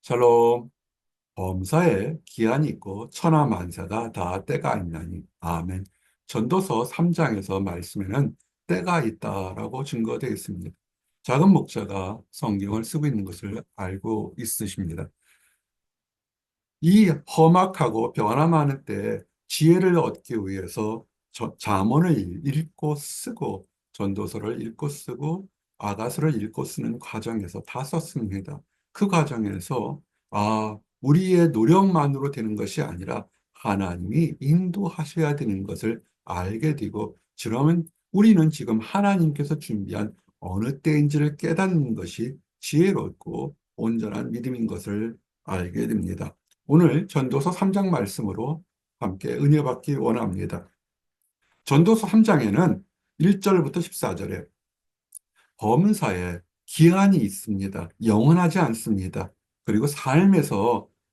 샬롬. 범사에 기한이 있고 천하만사가 다 때가 있나니. 아멘. 전도서 3장에서 말씀에는 때가 있다라고 증거되어 있습니다. 작은 목자가 성경을 쓰고 있는 것을 알고 있으십니다. 이 험악하고 변화많은 때에 지혜를 얻기 위해서 잠언을 읽고 쓰고 전도서를 읽고 쓰고 아가서를 읽고 쓰는 과정에서 다 썼습니다. 그 과정에서 우리의 노력만으로 되는 것이 아니라 하나님이 인도하셔야 되는 것을 알게 되고, 그러면 우리는 지금 하나님께서 준비한 어느 때인지를 깨닫는 것이 지혜롭고 온전한 믿음인 것을 알게 됩니다. 오늘 전도서 3장 말씀으로 함께 은혜 받기 원합니다. 전도서 3장에는 1절부터 14절에 범사에 기한이 있습니다. 영원하지 않습니다. 그리고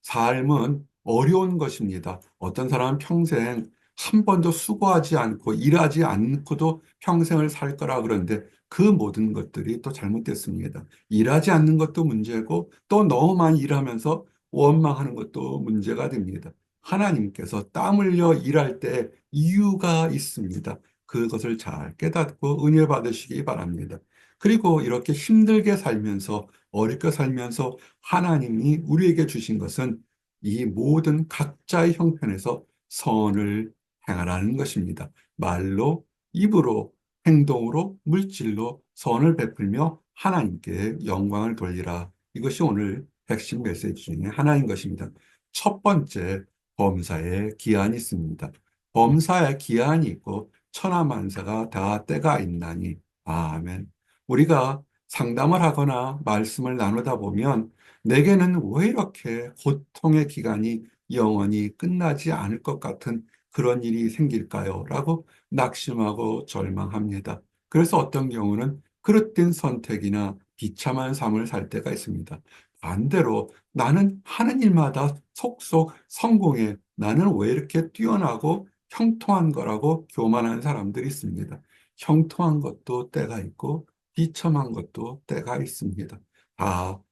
삶은 어려운 것입니다. 어떤 사람은 평생 한 번도 수고하지 않고 일하지 않고도 평생을 살 거라 그러는데, 그 모든 것들이 또 잘못됐습니다. 일하지 않는 것도 문제고 또 너무 많이 일하면서 원망하는 것도 문제가 됩니다. 하나님께서 땀 흘려 일할 때 이유가 있습니다. 그것을 잘 깨닫고 은혜 받으시기 바랍니다. 그리고 이렇게 힘들게 살면서, 어렵게 살면서 하나님이 우리에게 주신 것은 이 모든 각자의 형편에서 선을 행하라는 것입니다. 말로, 입으로, 행동으로, 물질로 선을 베풀며 하나님께 영광을 돌리라. 이것이 오늘 핵심 메시지 중에 하나인 것입니다. 첫 번째, 범사에 기한이 있습니다. 범사에 기한이 있고 천하만사가 다 때가 있나니. 아멘. 우리가 상담을 하거나 말씀을 나누다 보면 내게는 왜 이렇게 고통의 기간이 영원히 끝나지 않을 것 같은 그런 일이 생길까요? 라고 낙심하고 절망합니다. 그래서 어떤 경우는 그릇된 선택이나 비참한 삶을 살 때가 있습니다. 반대로 나는 하는 일마다 속속 성공해, 나는 왜 이렇게 뛰어나고 형통한 거라고 교만한 사람들이 있습니다. 형통한 것도 때가 있고 비참한 것도 때가 있습니다. 다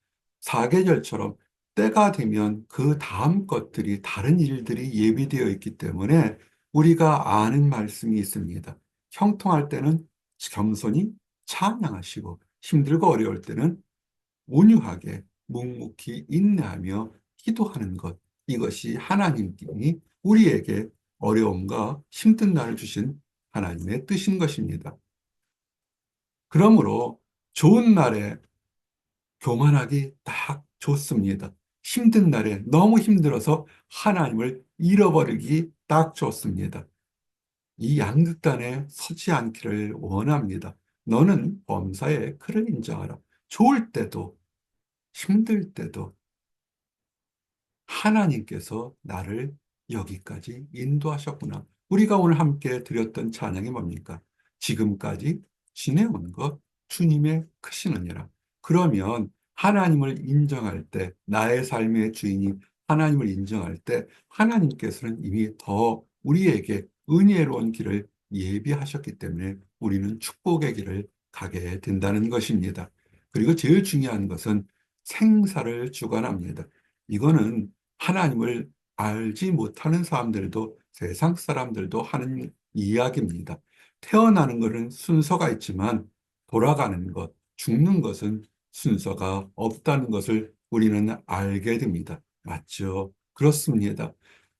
사계절처럼 때가 되면 그 다음 것들이, 다른 일들이 예비되어 있기 때문에 우리가 아는 말씀이 있습니다. 형통할 때는 겸손히 찬양하시고, 힘들고 어려울 때는 온유하게 묵묵히 인내하며 기도하는 것. 이것이 하나님이 우리에게 어려움과 힘든 날을 주신 하나님의 뜻인 것입니다. 그러므로 좋은 날에 교만하기 딱 좋습니다. 힘든 날에 너무 힘들어서 하나님을 잃어버리기 딱 좋습니다. 이 양극단에 서지 않기를 원합니다. 너는 범사에 그를 인정하라. 좋을 때도 힘들 때도 하나님께서 나를 여기까지 인도하셨구나. 우리가 오늘 함께 드렸던 찬양이 뭡니까? 지금까지 지내온 것 주님의 크신 은혜라. 그러면 하나님을 인정할 때, 나의 삶의 주인이 하나님을 인정할 때 하나님께서는 이미 더 우리에게 은혜로운 길을 예비하셨기 때문에 우리는 축복의 길을 가게 된다는 것입니다. 그리고 제일 중요한 것은 생사를 주관합니다. 이거는 하나님을 알지 못하는 사람들도, 세상 사람들도 하는 이야기입니다. 태어나는 것은 순서가 있지만 돌아가는 것, 죽는 것은 순서가 없다는 것을 우리는 알게 됩니다. 맞죠? 그렇습니다.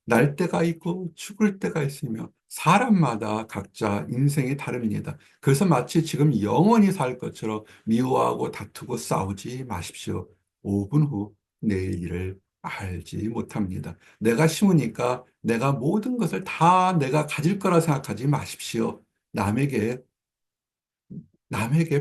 날 때가 있고 죽을 때가 있으며 사람마다 각자 인생이 다릅니다. 그래서 마치 지금 영원히 살 것처럼 미워하고 다투고 싸우지 마십시오. 5분 후 내일 일을 알지 못합니다. 내가 심으니까 내가 모든 것을 다 내가 가질 거라 생각하지 마십시오. 남에게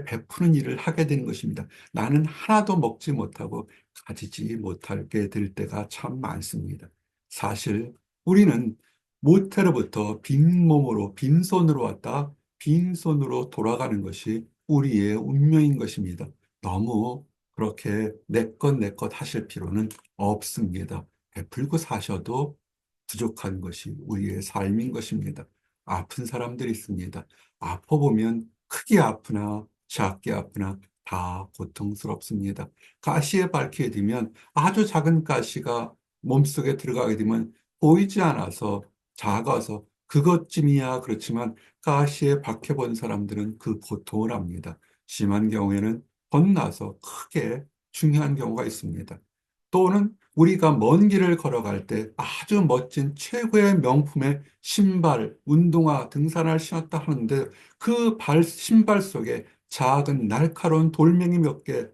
베푸는 일을 하게 되는 것입니다. 나는 하나도 먹지 못하고 가지지 못하게 될 때가 참 많습니다. 사실 우리는 모태로부터 빈몸으로, 빈손으로 왔다 빈손으로 돌아가는 것이 우리의 운명인 것입니다. 너무 그렇게 내 것 하실 필요는 없습니다. 베풀고 사셔도 부족한 것이 우리의 삶인 것입니다. 아픈 사람들이 있습니다. 아파보면 크게 아프나 작게 아프나 다 고통스럽습니다. 가시에 밝히게 되면 아주 작은 가시가 몸속에 들어가게 되면 보이지 않아서 작아서 그것쯤이야 그렇지만 가시에 박혀본 사람들은 그 고통을 압니다. 심한 경우에는 겁나서 크게 중요한 경우가 있습니다. 또는 우리가 먼 길을 걸어갈 때 아주 멋진 최고의 명품의 신발, 운동화, 등산화를 신었다 하는데 그 신발 속에 작은 날카로운 돌멩이 몇 개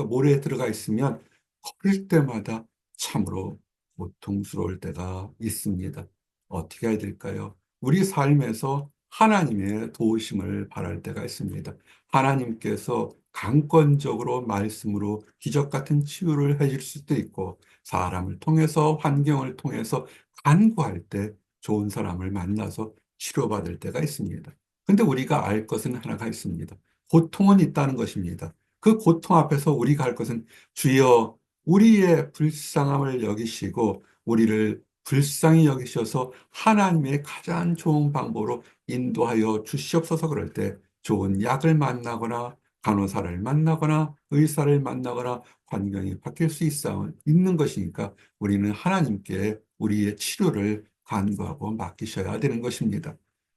모래에 들어가 있으면 걸을 때마다 참으로 고통스러울 때가 있습니다. 어떻게 해야 될까요? 우리 삶에서 하나님의 도우심을 바랄 때가 있습니다. 하나님께서 강권적으로 말씀으로 기적 같은 치유를 해줄 수도 있고 사람을 통해서 환경을 통해서 간구할 때 좋은 사람을 만나서 치료받을 때가 있습니다. 근데 우리가 알 것은 하나가 있습니다. 고통은 있다는 것입니다. 그 고통 앞에서 우리가 할 것은 주여 우리의 불쌍함을 여기시고 우리를 불쌍히 여기셔서 하나님의 가장 좋은 방법으로 인도하여 주시옵소서. 그럴 때 좋은 약을 만나거나 간호사를 만나거나 의사를 만나거나 환경이 바뀔 수 있는 것이니까 우리는 하나님께 우리의 치료를 간구하고 맡기셔야 되는 것입니다.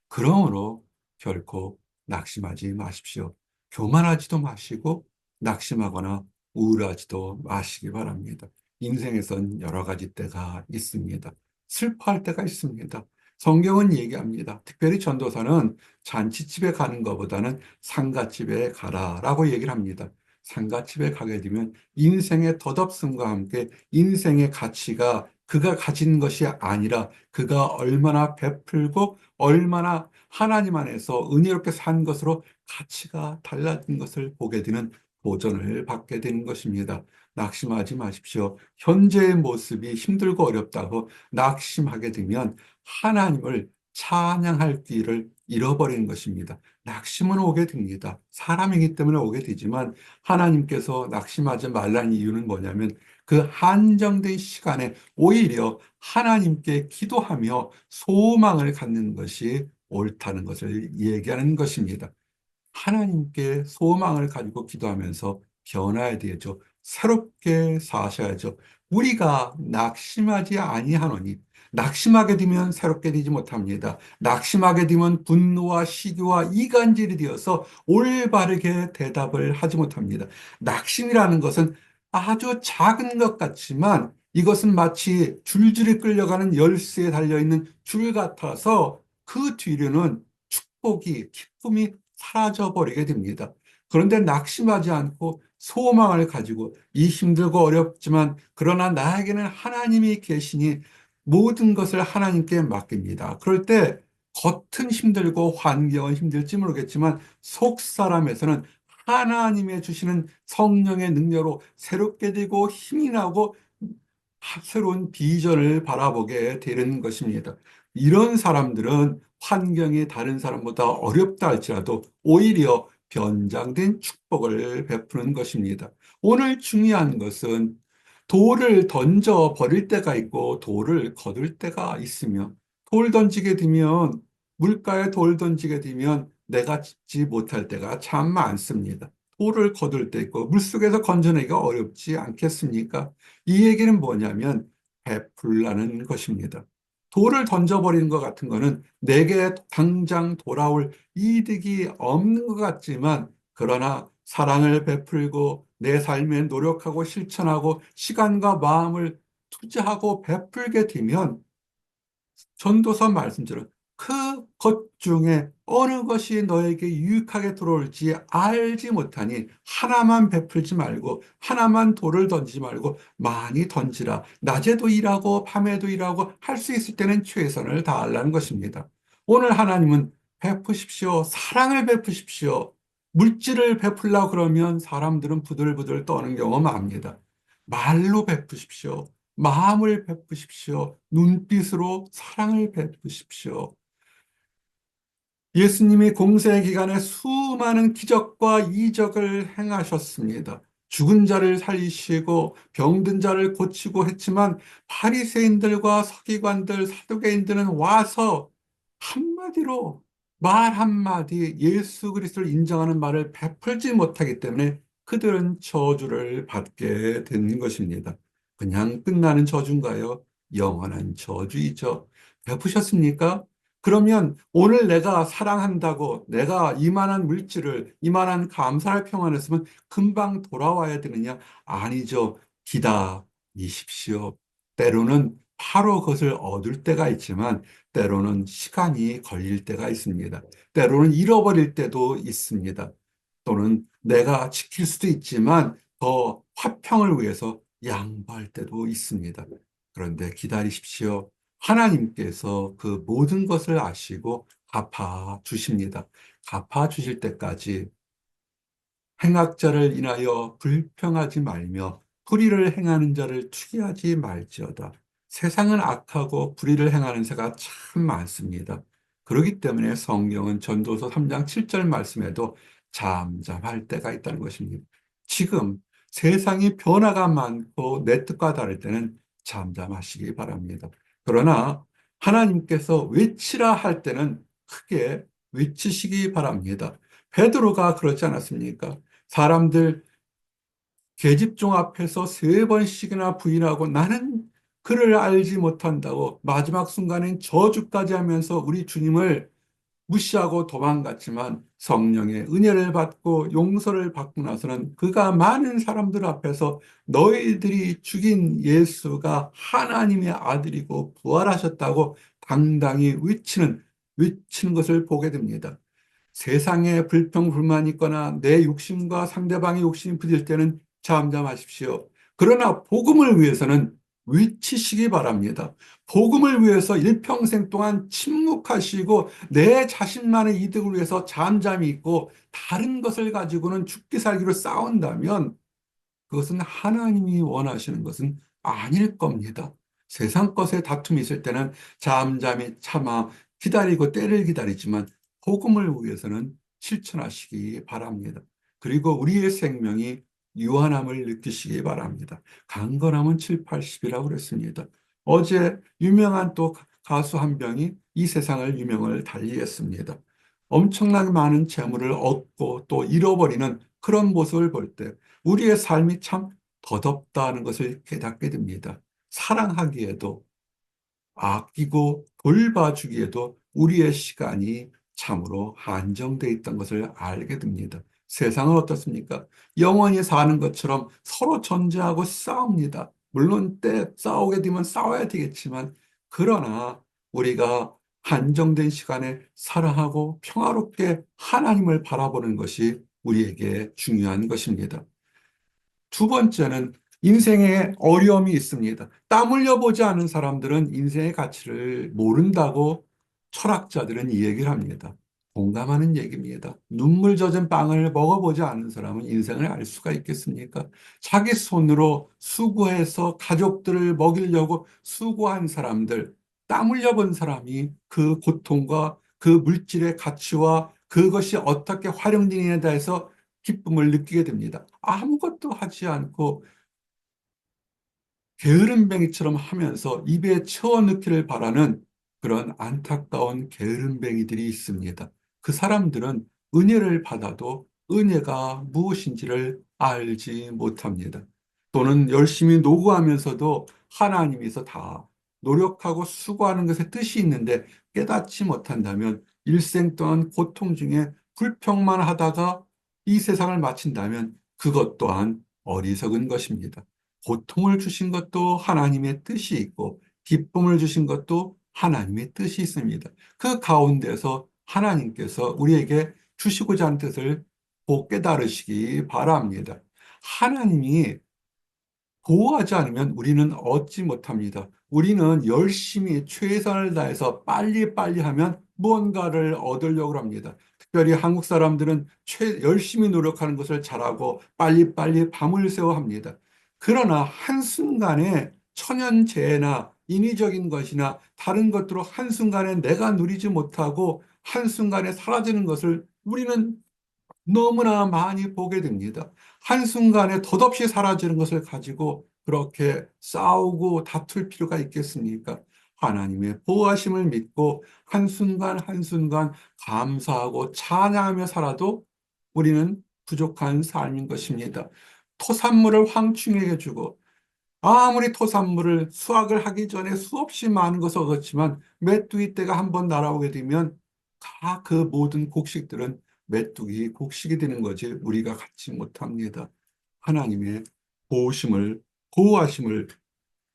그러므로 결코 낙심하지 마십시오. 교만하지도 마시고 낙심하거나 우울하지도 마시기 바랍니다. 인생에선 여러 가지 때가 있습니다. 슬퍼할 때가 있습니다. 성경은 얘기합니다. 특별히 전도사는 잔치집에 가는 것보다는 상가집에 가라라고 얘기를 합니다. 상가집에 가게 되면 인생의 덧없음과 함께 인생의 가치가 그가 가진 것이 아니라 그가 얼마나 베풀고 얼마나 하나님 안에서 은혜롭게 산 것으로 가치가 달라진 것을 보게 되는 도전을 받게 되는 것입니다. 낙심하지 마십시오. 현재의 모습이 힘들고 어렵다고 낙심하게 되면 하나님을 찬양할 길을 잃어버리는 것입니다. 낙심은 오게 됩니다. 사람이기 때문에 오게 되지만 하나님께서 낙심하지 말라는 이유는 뭐냐면 그 한정된 시간에 오히려 하나님께 기도하며 소망을 갖는 것이 옳다는 것을 얘기하는 것입니다. 하나님께 소망을 가지고 기도하면서 변화해야 되죠. 새롭게 사셔야죠. 우리가 낙심하지 아니하노니 낙심하게 되면 새롭게 되지 못합니다. 낙심하게 되면 분노와 시기와 이간질이 되어서 올바르게 대답을 하지 못합니다. 낙심이라는 것은 아주 작은 것 같지만 이것은 마치 줄줄이 끌려가는 열쇠에 달려있는 줄 같아서 그 뒤로는 축복이, 기쁨이 사라져버리게 됩니다. 그런데 낙심하지 않고 소망을 가지고 이 힘들고 어렵지만 그러나 나에게는 하나님이 계시니 모든 것을 하나님께 맡깁니다. 그럴 때 겉은 힘들고 환경은 힘들지 모르겠지만 속 사람에서는 하나님의 주시는 성령의 능력으로 새롭게 되고 힘이 나고 새로운 비전을 바라보게 되는 것입니다. 이런 사람들은 환경이 다른 사람보다 어렵다 할지라도 오히려 변장된 축복을 베푸는 것입니다. 오늘 중요한 것은 돌을 던져 버릴 때가 있고 돌을 거둘 때가 있으며 돌 던지게 되면 물가에 돌 던지게 되면 내가 짚지 못할 때가 참 많습니다. 돌을 거둘 때 있고 물속에서 건져내기가 어렵지 않겠습니까? 이 얘기는 뭐냐면 베풀라는 것입니다. 돌을 던져버리는 것 같은 거는 내게 당장 돌아올 이득이 없는 것 같지만 그러나 사랑을 베풀고 내 삶에 노력하고 실천하고 시간과 마음을 투자하고 베풀게 되면 전도서 말씀처럼 그 것 중에 어느 것이 너에게 유익하게 들어올지 알지 못하니 하나만 베풀지 말고 하나만 돌을 던지지 말고 많이 던지라. 낮에도 일하고 밤에도 일하고 할 수 있을 때는 최선을 다하라는 것입니다. 오늘 하나님은 베푸십시오. 사랑을 베푸십시오. 물질을 베풀려고 그러면 사람들은 부들부들 떠는 경우 많습니다. 말로 베푸십시오. 마음을 베푸십시오. 눈빛으로 사랑을 베푸십시오. 예수님이 공생 기간에 수많은 기적과 이적을 행하셨습니다. 죽은 자를 살리시고 병든 자를 고치고 했지만 바리새인들과 서기관들, 사두개인들은 와서 한마디로 말 한마디 예수 그리스도를 인정하는 말을 베풀지 못하기 때문에 그들은 저주를 받게 되는 것입니다. 그냥 끝나는 저주인가요? 영원한 저주이죠. 베푸셨습니까? 그러면 오늘 내가 사랑한다고 내가 이만한 물질을, 이만한 감사할 평안을 쓰면 금방 돌아와야 되느냐? 아니죠. 기다리십시오. 때로는 바로 그것을 얻을 때가 있지만 때로는 시간이 걸릴 때가 있습니다. 때로는 잃어버릴 때도 있습니다. 또는 내가 지킬 수도 있지만 더 화평을 위해서 양보할 때도 있습니다. 그런데 기다리십시오. 하나님께서 그 모든 것을 아시고 갚아 주십니다. 갚아 주실 때까지 행악자를 인하여 불평하지 말며 불의를 행하는 자를 투기하지 말지어다. 세상은 악하고 불의를 행하는 자가 참 많습니다. 그렇기 때문에 성경은 전도서 3장 7절 말씀에도 잠잠할 때가 있다는 것입니다. 지금 세상이 변화가 많고 내 뜻과 다를 때는 잠잠하시기 바랍니다. 그러나 하나님께서 외치라 할 때는 크게 외치시기 바랍니다. 베드로가 그렇지 않았습니까? 사람들 계집종 앞에서 3번씩이나 부인하고 나는 그를 알지 못한다고 마지막 순간엔 저주까지 하면서 우리 주님을 무시하고 도망갔지만 성령의 은혜를 받고 용서를 받고 나서는 그가 많은 사람들 앞에서 너희들이 죽인 예수가 하나님의 아들이고 부활하셨다고 당당히 외치는 것을 보게 됩니다. 세상에 불평, 불만이 있거나 내 욕심과 상대방의 욕심이 부딪힐 때는 잠잠하십시오. 그러나 복음을 위해서는 외치시기 바랍니다. 복음을 위해서 일평생 동안 침묵하시고 내 자신만의 이득을 위해서 잠잠히 있고 다른 것을 가지고는 죽기 살기로 싸운다면 그것은 하나님이 원하시는 것은 아닐 겁니다. 세상 것에 다툼이 있을 때는 잠잠히 참아 기다리고 때를 기다리지만 복음을 위해서는 실천하시기 바랍니다. 그리고 우리의 생명이 유한함을 느끼시기 바랍니다. 강건함은 7, 80이라고 그랬습니다. 어제 유명한 또 가수 한 명이 이 세상을 유명을 달리했습니다. 엄청나게 많은 재물을 얻고 또 잃어버리는 그런 모습을 볼때 우리의 삶이 참 더덥다는 것을 깨닫게 됩니다. 사랑하기에도 아끼고 돌봐주기에도 우리의 시간이 참으로 한정되어 있다는 것을 알게 됩니다. 세상은 어떻습니까? 영원히 사는 것처럼 서로 존재하고 싸웁니다. 물론 때 싸우게 되면 싸워야 되겠지만 그러나 우리가 한정된 시간에 사랑하고 평화롭게 하나님을 바라보는 것이 우리에게 중요한 것입니다. 두 번째는 인생에 어려움이 있습니다. 땀 흘려보지 않은 사람들은 인생의 가치를 모른다고 철학자들은 이 얘기를 합니다. 공감하는 얘기입니다. 눈물 젖은 빵을 먹어보지 않은 사람은 인생을 알 수가 있겠습니까? 자기 손으로 수고해서 가족들을 먹이려고 수고한 사람들, 땀 흘려본 사람이 그 고통과 그 물질의 가치와 그것이 어떻게 활용되느냐에 대해서 기쁨을 느끼게 됩니다. 아무것도 하지 않고 게으름뱅이처럼 하면서 입에 채워넣기를 바라는 그런 안타까운 게으름뱅이들이 있습니다. 그 사람들은 은혜를 받아도 은혜가 무엇인지를 알지 못합니다. 또는 열심히 노고하면서도 하나님께서 다 노력하고 수고하는 것에 뜻이 있는데 깨닫지 못한다면 일생 동안 고통 중에 불평만 하다가 이 세상을 마친다면 그것 또한 어리석은 것입니다. 고통을 주신 것도 하나님의 뜻이 있고 기쁨을 주신 것도 하나님의 뜻이 있습니다. 그 가운데서 하나님께서 우리에게 주시고자 하는 뜻을 꼭 깨달으시기 바랍니다. 하나님이 보호하지 않으면 우리는 얻지 못합니다. 우리는 열심히 최선을 다해서 빨리빨리 하면 무언가를 얻으려고 합니다. 특별히 한국 사람들은 열심히 노력하는 것을 잘하고 빨리빨리 밤을 새워 합니다. 그러나 한순간에 천연재해나 인위적인 것이나 다른 것들로 한순간에 내가 누리지 못하고 한순간에 사라지는 것을 우리는 너무나 많이 보게 됩니다. 한순간에 덧없이 사라지는 것을 가지고 그렇게 싸우고 다툴 필요가 있겠습니까? 하나님의 보호하심을 믿고 한순간 한순간 감사하고 찬양하며 살아도 우리는 부족한 삶인 것입니다. 토산물을 황충에게 주고 아무리 토산물을 수확을 하기 전에 수없이 많은 것을 얻었지만 메뚜기 떼가 한번 날아오게 되면 다 그 모든 곡식들은 메뚜기 곡식이 되는 거지 우리가 갖지 못합니다. 하나님의 보호심을 보호하심을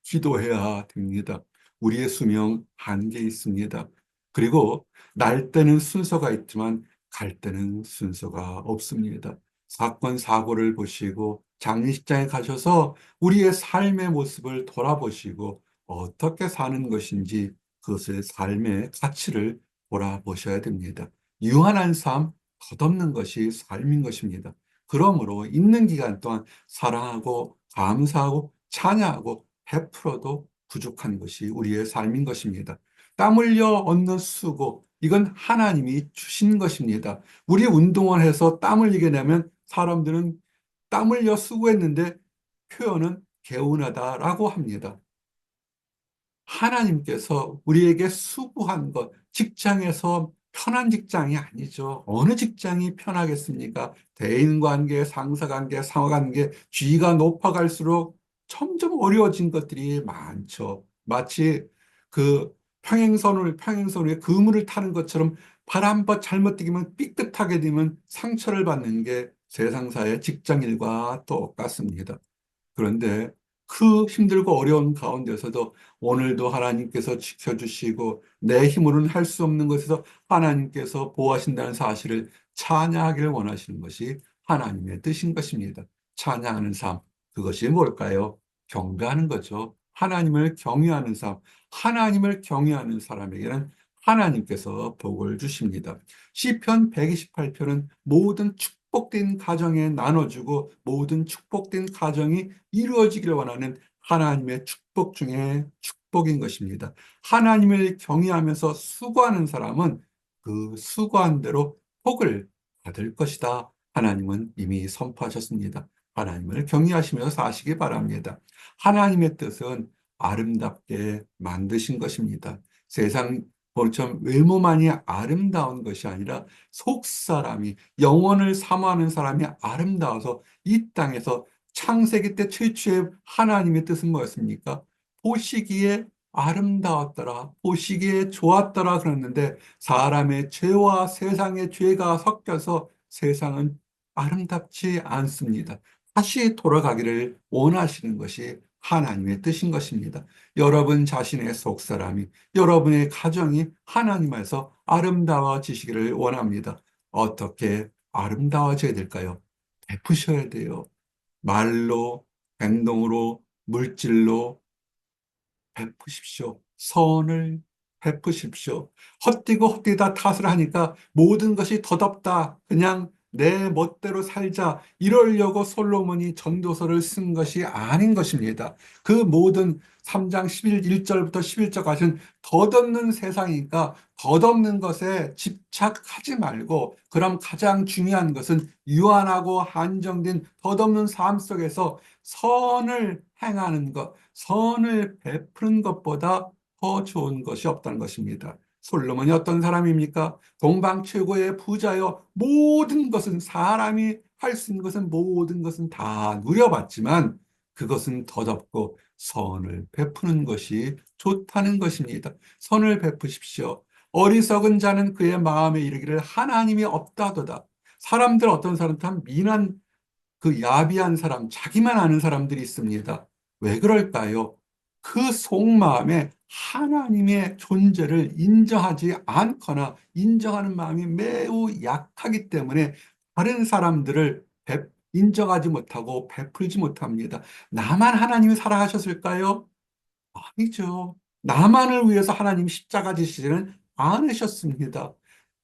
기도해야 됩니다. 우리의 수명 한계 있습니다. 그리고 날 때는 순서가 있지만 갈 때는 순서가 없습니다. 사건, 사고를 보시고 장례식장에 가셔서 우리의 삶의 모습을 돌아보시고 어떻게 사는 것인지 그것의 삶의 가치를 돌아보셔야 됩니다. 유한한 삶, 덧없는 것이 삶인 것입니다. 그러므로 있는 기간 동안 사랑하고 감사하고 찬양하고 베풀어도 부족한 것이 우리의 삶인 것입니다. 땀 흘려 얻는 수고, 이건 하나님이 주신 것입니다. 우리 운동을 해서 땀 흘리게 되면 사람들은 땀 흘려 수고했는데 표현은 개운하다라고 합니다. 하나님께서 우리에게 수고한 것, 직장에서 편한 직장이 아니죠. 어느 직장이 편하겠습니까? 대인관계, 상사관계, 상하관계, 쥐가 높아갈수록 점점 어려워진 것들이 많죠. 마치 그 평행선 위에 그물을 타는 것처럼 발 한 번 잘못 디디면 삐끗하게 되면 상처를 받는 게 세상사의 직장일과 똑같습니다. 그런데 그 힘들고 어려운 가운데서도 오늘도 하나님께서 지켜주시고 내 힘으로는 할 수 없는 것에서 하나님께서 보호하신다는 사실을 찬양하기를 원하시는 것이 하나님의 뜻인 것입니다. 찬양하는 삶, 그것이 뭘까요? 경배하는 거죠. 하나님을 경외하는 삶, 하나님을 경외하는 사람에게는 하나님께서 복을 주십니다. 시편 128편은 모든 축복된 가정에 나눠주고 모든 축복된 가정이 이루어지기를 원하는 하나님의 축복 중에 축복인 것입니다. 하나님을 경외하면서 수고하는 사람은 그 수고한 대로 복을 받을 것이다. 하나님은 이미 선포하셨습니다. 하나님을 경외하시면서 사시기 바랍니다. 하나님의 뜻은 아름답게 만드신 것입니다. 세상 보처럼 외모만이 아름다운 것이 아니라 속 사람이 영혼을 사모하는 사람이 아름다워서 이 땅에서 창세기 때 최초의 하나님의 뜻은 뭐였습니까? 보시기에 아름다웠더라, 보시기에 좋았더라 그랬는데 사람의 죄와 세상의 죄가 섞여서 세상은 아름답지 않습니다. 다시 돌아가기를 원하시는 것이 하나님의 뜻인 것입니다. 여러분 자신의 속사람이, 여러분의 가정이 하나님에서 아름다워지시기를 원합니다. 어떻게 아름다워져야 될까요? 베푸셔야 돼요. 말로, 행동으로, 물질로 베푸십시오. 선을 베푸십시오. 헛디고 헛디다 탓을 하니까 모든 것이 더덥다. 그냥 내 멋대로 살자. 이러려고 솔로몬이 전도서를 쓴 것이 아닌 것입니다. 그 모든 3장 1절부터 11절까지는 덧없는 세상이니까 덧없는 것에 집착하지 말고 그럼 가장 중요한 것은 유한하고 한정된 덧없는 삶 속에서 선을 행하는 것, 선을 베푸는 것보다 더 좋은 것이 없다는 것입니다. 솔로몬이 어떤 사람입니까? 동방 최고의 부자여 모든 것은 사람이 할 수 있는 것은 모든 것은 다 누려봤지만 그것은 더덥고 선을 베푸는 것이 좋다는 것입니다. 선을 베푸십시오. 어리석은 자는 그의 마음에 이르기를 하나님이 없다도다. 사람들 어떤 사람들은 미난 그 야비한 사람, 자기만 아는 사람들이 있습니다. 왜 그럴까요? 그 속마음에 하나님의 존재를 인정하지 않거나 인정하는 마음이 매우 약하기 때문에 다른 사람들을 인정하지 못하고 베풀지 못합니다. 나만 하나님이 사랑하셨을까요? 아니죠. 나만을 위해서 하나님 십자가 지시지는 않으셨습니다.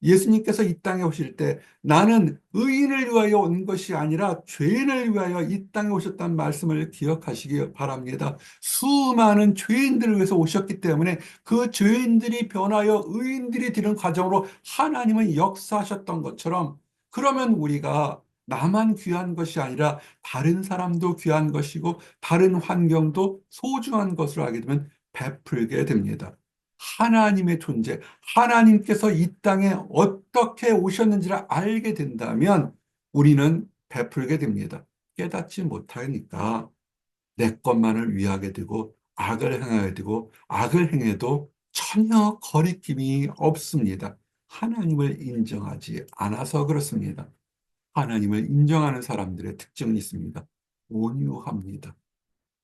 예수님께서 이 땅에 오실 때 나는 의인을 위하여 온 것이 아니라 죄인을 위하여 이 땅에 오셨다는 말씀을 기억하시기 바랍니다. 수많은 죄인들을 위해서 오셨기 때문에 그 죄인들이 변하여 의인들이 되는 과정으로 하나님은 역사하셨던 것처럼 그러면 우리가 나만 귀한 것이 아니라 다른 사람도 귀한 것이고 다른 환경도 소중한 것으로 알게 되면 베풀게 됩니다. 하나님의 존재, 하나님께서 이 땅에 어떻게 오셨는지를 알게 된다면 우리는 베풀게 됩니다. 깨닫지 못하니까 내 것만을 위하게 되고 악을 행하게 되고 악을 행해도 전혀 거리낌이 없습니다. 하나님을 인정하지 않아서 그렇습니다. 하나님을 인정하는 사람들의 특징이 있습니다. 온유합니다.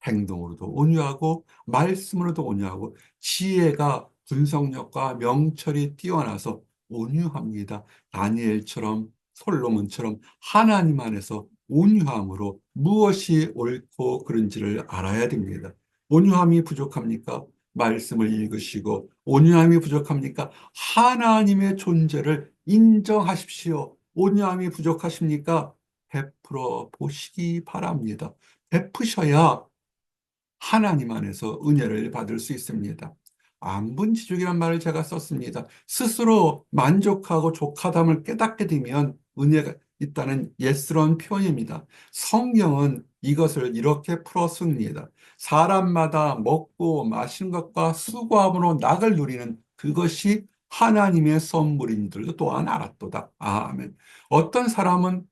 행동으로도 온유하고 말씀으로도 온유하고 지혜가 분석력과 명철이 뛰어나서 온유합니다. 다니엘처럼 솔로몬처럼 하나님 안에서 온유함으로 무엇이 옳고 그른지를 알아야 됩니다. 온유함이 부족합니까? 말씀을 읽으시고 온유함이 부족합니까? 하나님의 존재를 인정하십시오. 온유함이 부족하십니까? 베풀어 보시기 바랍니다. 베푸셔야 하나님 안에서 은혜를 받을 수 있습니다. 안분지족이란 말을 제가 썼습니다. 스스로 만족하고 족하담을 깨닫게 되면 은혜가 있다는 옛스러운 표현입니다. 성경은 이것을 이렇게 풀어씁니다. 사람마다 먹고 마시는 것과 수고함으로 낙을 누리는 그것이 하나님의 선물인 줄도 또한 알았도다. 아멘. 어떤 사람은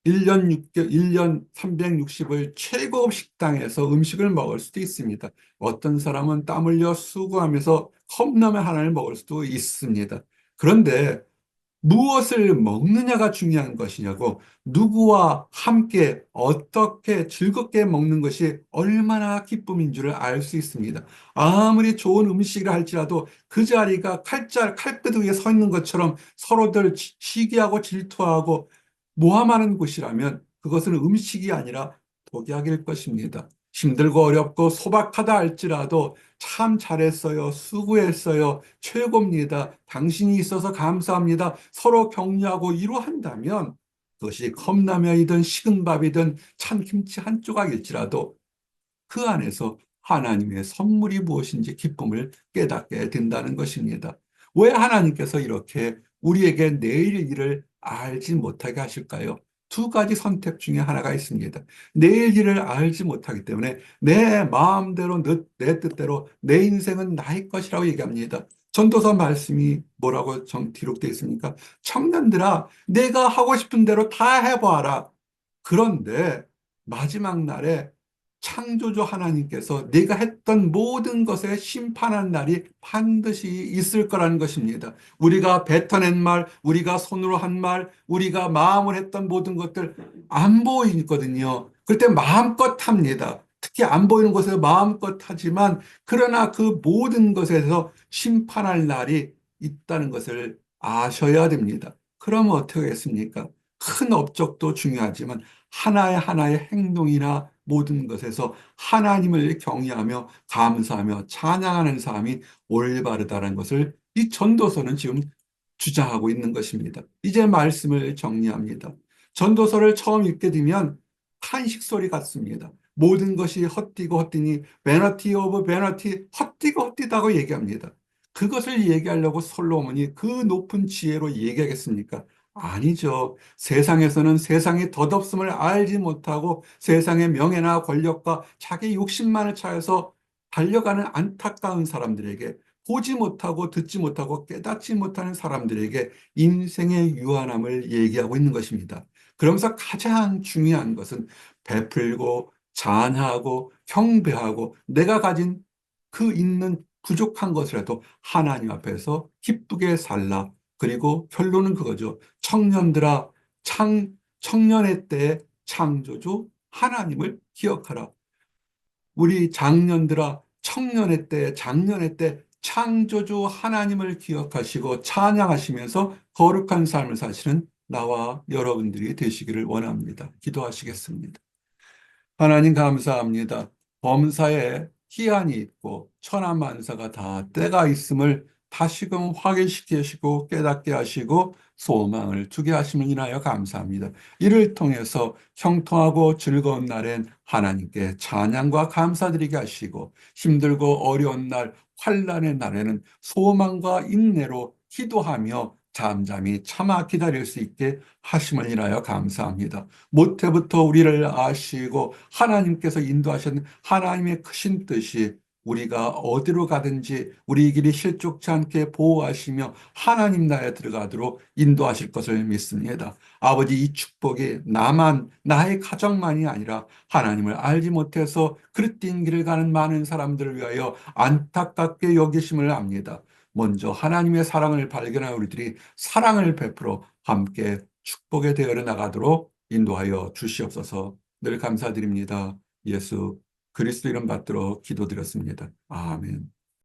1년 6개월, 1년 360을 최고급 식당에서 음식을 먹을 수도 있습니다. 어떤 사람은 땀 흘려 수고하면서 컵라면 하나를 먹을 수도 있습니다. 그런데 무엇을 먹느냐가 중요한 것이냐고, 누구와 함께 어떻게 즐겁게 먹는 것이 얼마나 기쁨인 줄을 알 수 있습니다. 아무리 좋은 음식이라 할지라도 그 자리가 칼끝 위에 서 있는 것처럼 서로들 시기하고 질투하고 모함하는 곳이라면 그것은 음식이 아니라 독약일 것입니다. 힘들고 어렵고 소박하다 할지라도 참 잘했어요. 수고했어요. 최고입니다. 당신이 있어서 감사합니다. 서로 격려하고 위로한다면 그것이 컵라면이든 식은 밥이든 찬김치 한 조각일지라도 그 안에서 하나님의 선물이 무엇인지 기쁨을 깨닫게 된다는 것입니다. 왜 하나님께서 이렇게 우리에게 내일 일을 알지 못하게 하실까요? 두 가지 선택 중에 하나가 있습니다. 내일 일을 알지 못하기 때문에 내 마음대로, 내 뜻대로 내 인생은 나의 것이라고 얘기합니다. 전도서 말씀이 뭐라고 기록되어 있습니까? 청년들아, 내가 하고 싶은 대로 다 해봐라. 그런데 마지막 날에 창조주 하나님께서 네가 했던 모든 것에 심판한 날이 반드시 있을 거라는 것입니다. 우리가 뱉어낸 말, 우리가 손으로 한 말, 우리가 마음을 했던 모든 것들 안 보이거든요. 그때 마음껏 합니다. 특히 안 보이는 곳에서 마음껏 하지만 그러나 그 모든 것에서 심판할 날이 있다는 것을 아셔야 됩니다. 그러면 어떻게 하겠습니까? 큰 업적도 중요하지만 하나의 하나의 행동이나 모든 것에서 하나님을 경외하며 감사하며 찬양하는 삶이 올바르다는 것을 이 전도서는 지금 주장하고 있는 것입니다. 이제 말씀을 정리합니다. 전도서를 처음 읽게 되면 탄식 소리 같습니다. 모든 것이 헛되고 헛되니 베너티 오브 베너티, 헛되고 헛되다고 얘기합니다. 그것을 얘기하려고 솔로몬이 그 높은 지혜로 얘기하겠습니까? 아니죠. 세상에서는 세상의 덧없음을 알지 못하고 세상의 명예나 권력과 자기 욕심만을 차여서 달려가는 안타까운 사람들에게, 보지 못하고 듣지 못하고 깨닫지 못하는 사람들에게 인생의 유한함을 얘기하고 있는 것입니다. 그러면서 가장 중요한 것은 베풀고 잔하고 경배하고 내가 가진 그 있는 부족한 것이라도 하나님 앞에서 기쁘게 살라. 그리고 결론은 그거죠. 청년들아, 청년의 때에 창조주 하나님을 기억하라. 우리 장년들아, 청년의 때, 장년의 때 창조주 하나님을 기억하시고 찬양하시면서 거룩한 삶을 사시는 나와 여러분들이 되시기를 원합니다. 기도하시겠습니다. 하나님 감사합니다. 범사에 희한이 있고 천하만사가 다 때가 있음을 다시금 확인시키시고 깨닫게 하시고 소망을 주게 하심을 인하여 감사합니다. 이를 통해서 형통하고 즐거운 날엔 하나님께 찬양과 감사드리게 하시고 힘들고 어려운 날, 환난의 날에는 소망과 인내로 기도하며 잠잠히 참아 기다릴 수 있게 하심을 인하여 감사합니다. 모태부터 우리를 아시고 하나님께서 인도하신 하나님의 크신 뜻이 우리가 어디로 가든지 우리 길이 실족치 않게 보호하시며 하나님 나라에 들어가도록 인도하실 것을 믿습니다. 아버지, 이 축복이 나만, 나의 가정만이 아니라 하나님을 알지 못해서 그릇된 길을 가는 많은 사람들을 위하여 안타깝게 여기심을 압니다. 먼저 하나님의 사랑을 발견한 우리들이 사랑을 베풀어 함께 축복의 대열에 나가도록 인도하여 주시옵소서. 늘 감사드립니다. 예수 그리스도 이름 받들어 기도드렸습니다. 아멘.